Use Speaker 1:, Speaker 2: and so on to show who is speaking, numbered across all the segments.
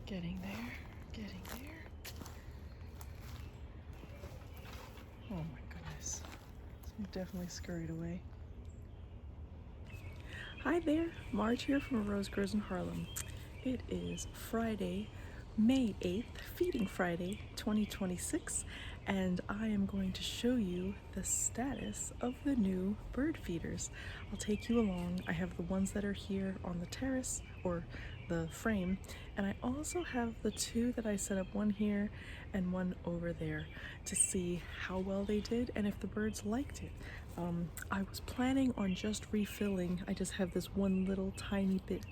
Speaker 1: Getting there, getting there. Oh my goodness. I'm definitely scurried away. Hi there, Marge here from Rose Grows in Harlem. It is Friday, May 8th, Feeding Friday 2026, and I am going to show you the status of the new bird feeders. I'll take you along. I have the ones that are here on the terrace, or the frame, and I also have the two that I set up, one here and one over there, to see how well they did and if the birds liked it. I was planning on just refilling. I just have this one little tiny bit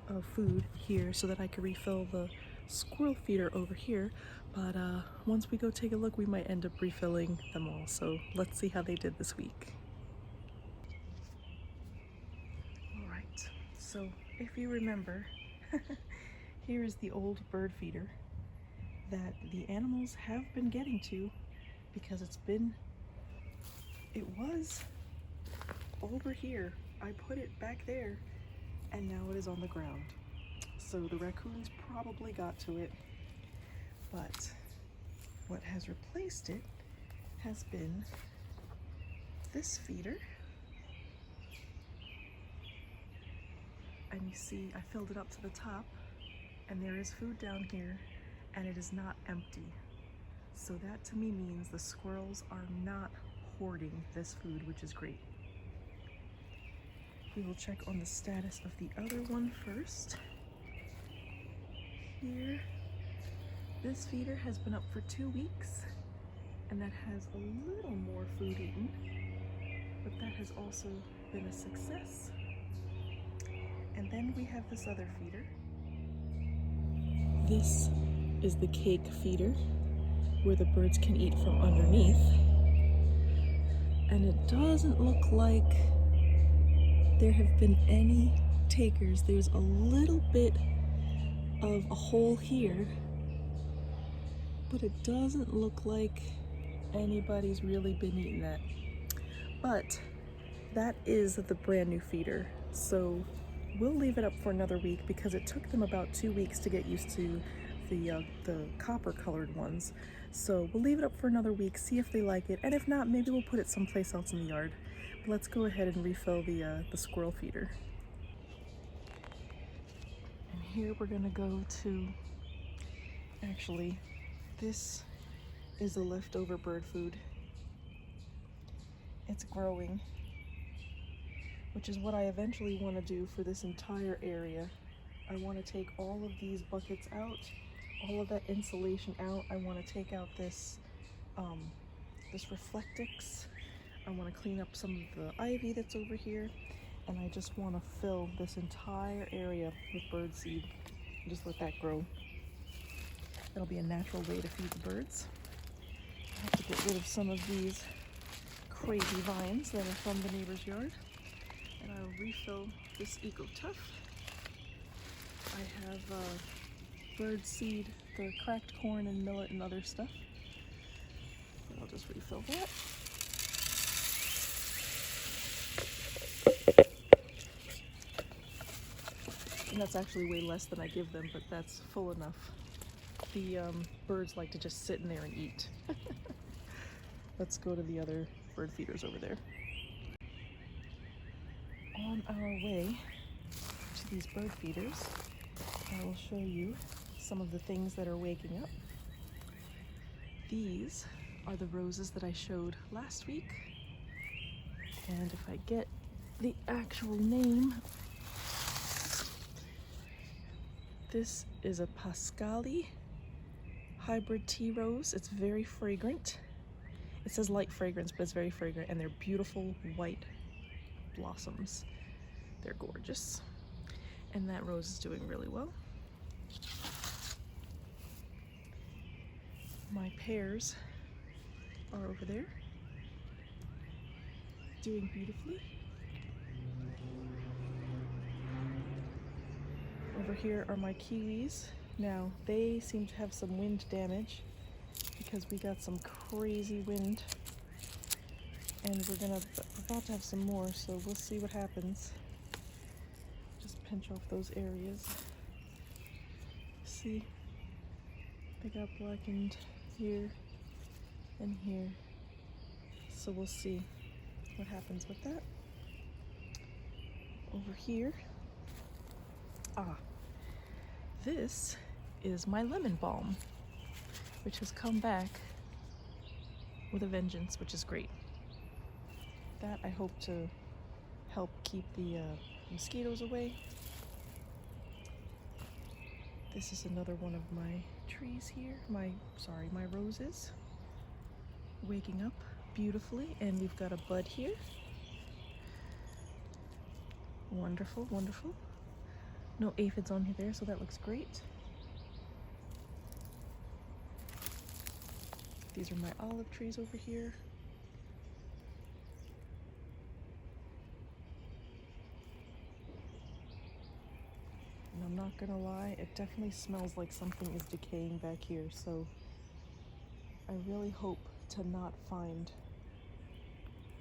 Speaker 1: of food here so that I could refill the squirrel feeder over here, but once we go take a look, we might end up refilling them all. So let's see how they did this week. All right, so if you remember, here is the old bird feeder that the animals have been getting to because it was over here. I put it back there and now it is on the ground. So the raccoons probably got to it, but what has replaced it has been this feeder. And you see I filled it up to the top, and there is food down here, and it is not empty. So that to me means the squirrels are not hoarding this food, which is great. We will check on the status of the other one first. Here, this feeder has been up for 2 weeks, and that has a little more food eaten, but that has also been a success. And then we have this other feeder. This is the cake feeder, where the birds can eat from underneath. And it doesn't look like there have been any takers. There's a little bit of a hole here, but it doesn't look like anybody's really been eating that. But that is the brand new feeder, so we'll leave it up for another week because it took them about 2 weeks to get used to the copper colored ones. So we'll leave it up for another week, see if they like it, and if not, maybe we'll put it someplace else in the yard. But let's go ahead and refill the squirrel feeder. And here we're gonna go to, actually, this is the leftover bird food. It's growing, which is what I eventually want to do for this entire area. I want to take all of these buckets out, all of that insulation out. I want to take out this Reflectix. I want to clean up some of the ivy that's over here, and I just want to fill this entire area with bird seed and just let that grow. That'll be a natural way to feed the birds. I have to get rid of some of these crazy vines that are from the neighbor's yard, and I'll refill this Eco Tough. I have bird seed, the cracked corn and millet and other stuff. And I'll just refill that. And that's actually way less than I give them, but that's full enough. The birds like to just sit in there and eat. Let's go to the other bird feeders over there. On our way to these bird feeders, I will show you some of the things that are waking up. These are the roses that I showed last week. And if I get the actual name, this is a Pascali hybrid tea rose. It's very fragrant. It says light fragrance, but it's very fragrant, and they're beautiful white blossoms. They're gorgeous. And that rose is doing really well. My pears are over there, doing beautifully. Over here are my kiwis. Now, they seem to have some wind damage because we got some crazy wind, and we're about to have some more, so we'll see what happens. Just pinch off those areas. See, I got blackened here and here. So we'll see what happens with that. Over here, this is my lemon balm, which has come back with a vengeance, which is great. That I hope to help keep the mosquitoes away. This is another one of my trees here, my roses, waking up beautifully, and we've got a bud here. Wonderful, wonderful. No aphids on there, so that looks great. These are my olive trees over here. And I'm not gonna lie, it definitely smells like something is decaying back here, so I really hope to not find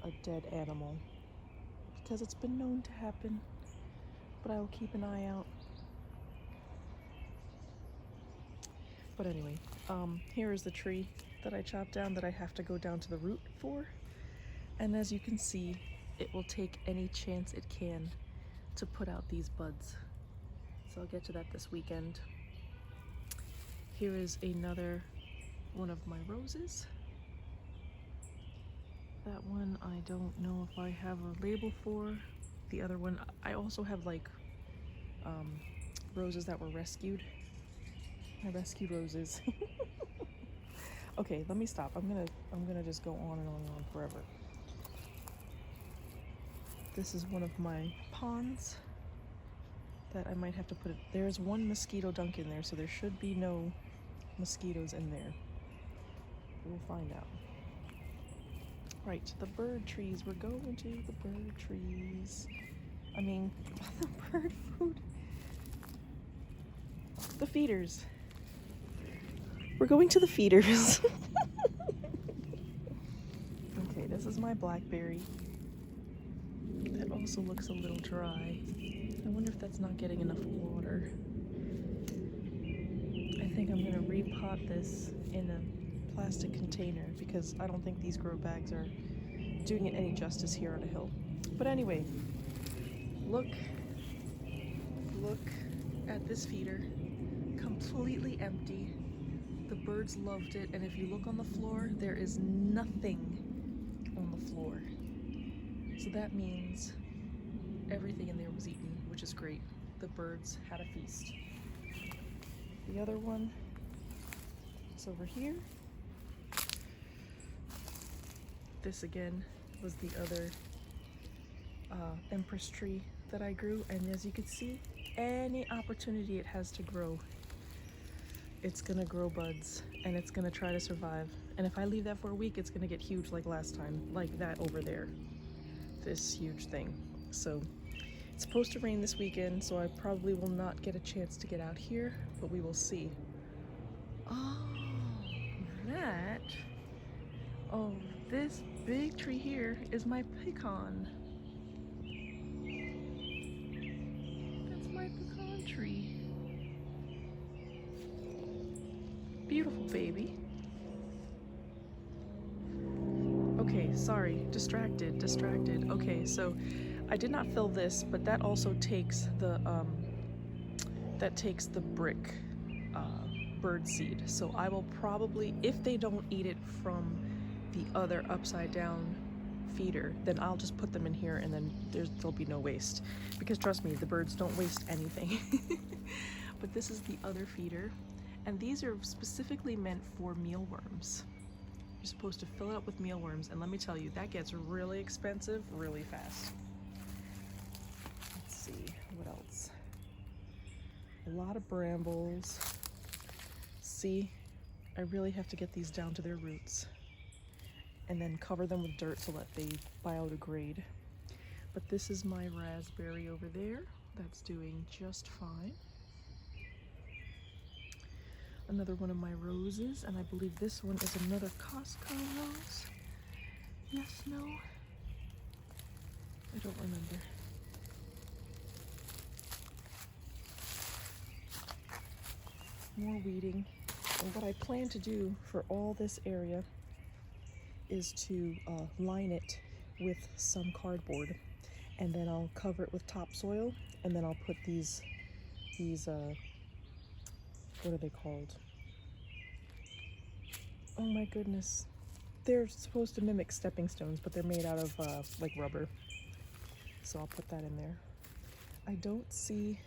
Speaker 1: a dead animal, because it's been known to happen, but I will keep an eye out. But anyway, here is the tree that I chopped down that I have to go down to the root for. And as you can see, it will take any chance it can to put out these buds. So I'll get to that this weekend. Here is another one of my roses. That one I don't know if I have a label for. The other one, I also have like roses that were rescued. My rescue roses. Okay, let me stop. I'm gonna just go on and on and on forever. This is one of my ponds that I might have to put it. There's one mosquito dunk in there, so there should be no mosquitoes in there. We'll find out. Right, the bird trees. We're going to the bird trees. I mean, the bird food. The feeders. We're going to the feeders. Okay, this is my blackberry. That also looks a little dry. I wonder if that's not getting enough water. I think I'm gonna repot this in a plastic container because I don't think these grow bags are doing it any justice here on a hill. But anyway, look at this feeder, completely empty. The birds loved it, and if you look on the floor, there is nothing on the floor. So that means everything in there was eaten, which is great. The birds had a feast. The other one is over here. This again was the other empress tree that I grew, and as you can see, any opportunity it has to grow, it's gonna grow buds and it's gonna try to survive. And if I leave that for a week, it's gonna get huge like last time, like that over there, this huge thing. So it's supposed to rain this weekend, so I probably will not get a chance to get out here, but we will see. This big tree here is my pecan. That's my pecan tree. Beautiful baby. Okay, sorry, distracted. Okay, so I did not fill this, but that also takes the brick bird seed. So I will probably, if they don't eat it from the other upside down feeder, then I'll just put them in here, and then there'll be no waste. Because trust me, the birds don't waste anything. But this is the other feeder, and these are specifically meant for mealworms. You're supposed to fill it up with mealworms, and let me tell you, that gets really expensive really fast. Let's see, what else? A lot of brambles. See, I really have to get these down to their roots and then cover them with dirt so that they biodegrade. But this is my raspberry over there. That's doing just fine. Another one of my roses, and I believe this one is another Costco rose. Yes, no? I don't remember. More weeding. And what I plan to do for all this area is to line it with some cardboard, and then I'll cover it with topsoil, and then I'll put these what are they called? Oh my goodness. They're supposed to mimic stepping stones, but they're made out of like rubber. So I'll put that in there. I don't see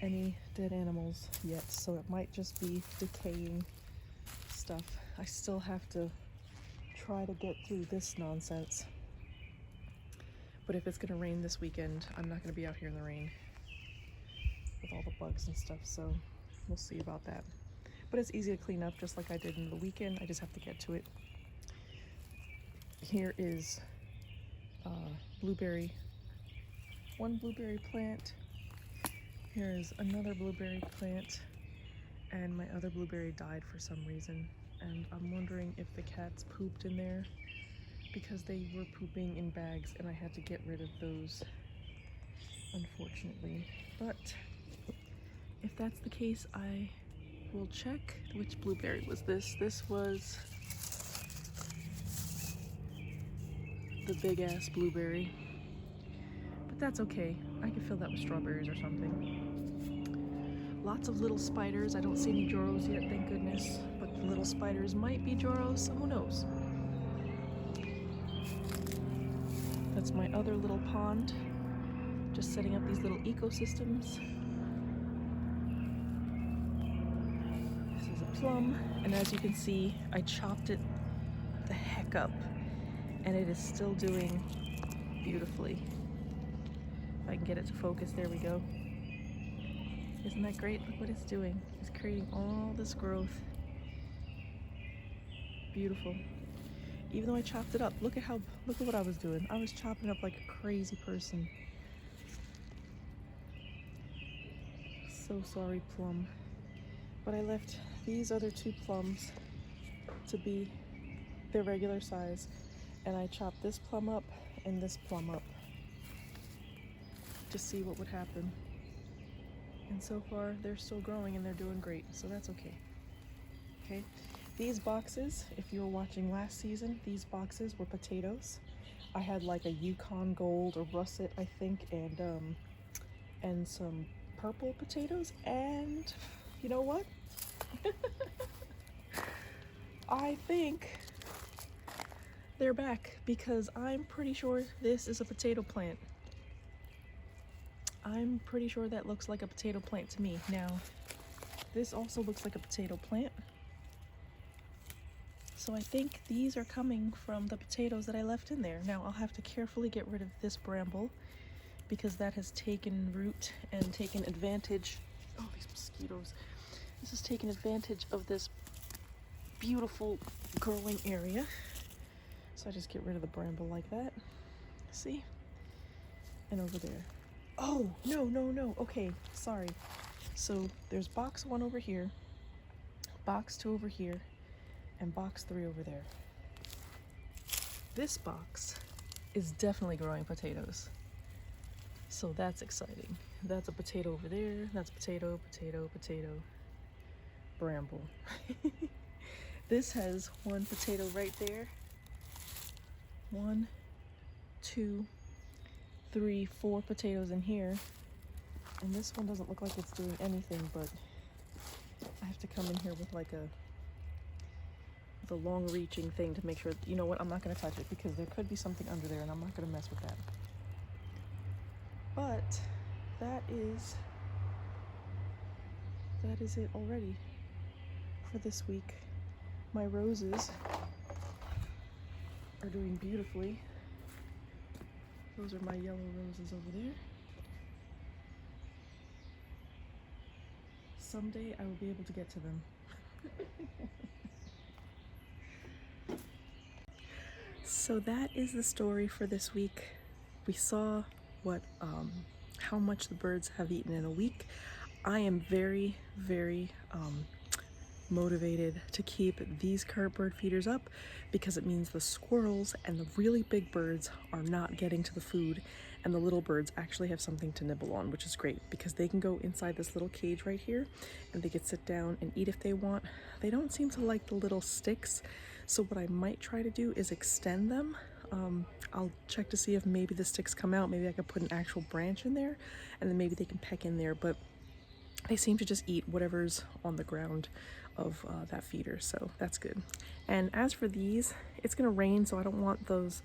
Speaker 1: any dead animals yet, so it might just be decaying stuff. I still have to try to get through this nonsense. But if it's gonna rain this weekend, I'm not gonna be out here in the rain with all the bugs and stuff, so we'll see about that. But it's easy to clean up, just like I did in the weekend. I just have to get to it. Here is blueberry, one blueberry plant. Here is another blueberry plant, and my other blueberry died for some reason, and I'm wondering if the cats pooped in there, because they were pooping in bags and I had to get rid of those, unfortunately. But if that's the case, I will check. Which blueberry was this? This was the big ass blueberry, but that's okay. I can fill that with strawberries or something. Lots of little spiders. I don't see any Joros yet, thank goodness, but the little spiders might be Joros, so who knows. That's my other little pond, just setting up these little ecosystems. This is a plum, and as you can see, I chopped it the heck up, and it is still doing beautifully. If I can get it to focus, there we go. Isn't that great? Look what it's doing. It's creating all this growth. Beautiful. Even though I chopped it up, look at what I was doing. I was chopping it up like a crazy person. So sorry, plum. But I left these other two plums to be their regular size, and I chopped this plum up and this plum up to see what would happen. And so far, they're still growing and they're doing great, so that's okay. Okay, these boxes, if you were watching last season, these boxes were potatoes. I had like a Yukon Gold or Russet, I think, and some purple potatoes, and you know what? I think they're back, because I'm pretty sure this is a potato plant. I'm pretty sure that looks like a potato plant to me. Now, this also looks like a potato plant. So I think these are coming from the potatoes that I left in there. Now, I'll have to carefully get rid of this bramble, because that has taken root and taken advantage. Oh, these mosquitoes. This has taken advantage of this beautiful growing area. So I just get rid of the bramble like that. See? And over there. Oh, no. Okay, sorry. So there's box 1 over here, box 2 over here, and box 3 over there. This box is definitely growing potatoes. So that's exciting. That's a potato over there. That's potato, bramble. This has 1 potato right there. 1, 2, 3, 4 potatoes in here. And this one doesn't look like it's doing anything, but I have to come in here with like a long-reaching thing to make sure. You know what? I'm not going to touch it, because there could be something under there, and I'm not going to mess with that. But that is it already for this week. My roses are doing beautifully. Those are my yellow roses over there. Someday I will be able to get to them. So that is the story for this week. We saw how much the birds have eaten in a week. I am very, very motivated to keep these current bird feeders up, because it means the squirrels and the really big birds are not getting to the food, and the little birds actually have something to nibble on, which is great because they can go inside this little cage right here and they can sit down and eat if they want. They don't seem to like the little sticks, so what I might try to do is extend them. I'll check to see if maybe the sticks come out. Maybe I could put an actual branch in there and then maybe they can peck in there, but they seem to just eat whatever's on the ground of that feeder, so that's good. And as for these, it's gonna rain, so I don't want those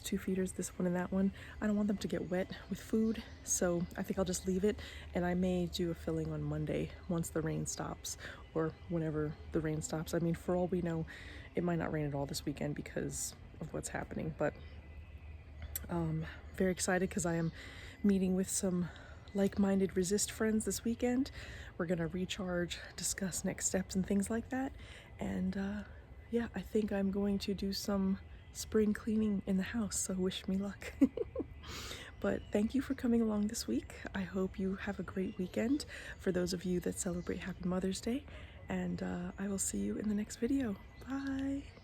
Speaker 1: two feeders, this one and that one, I don't want them to get wet with food, so I think I'll just leave it, and I may do a filling on Monday once the rain stops, or whenever the rain stops. I mean, for all we know, it might not rain at all this weekend because of what's happening, but very excited because I am meeting with some like-minded resist friends this weekend. We're gonna recharge, discuss next steps and things like that, and yeah, I think I'm going to do some spring cleaning in the house, so wish me luck. But thank you for coming along this week. I hope you have a great weekend for those of you that celebrate Happy Mother's Day, and I will see you in the next video. Bye!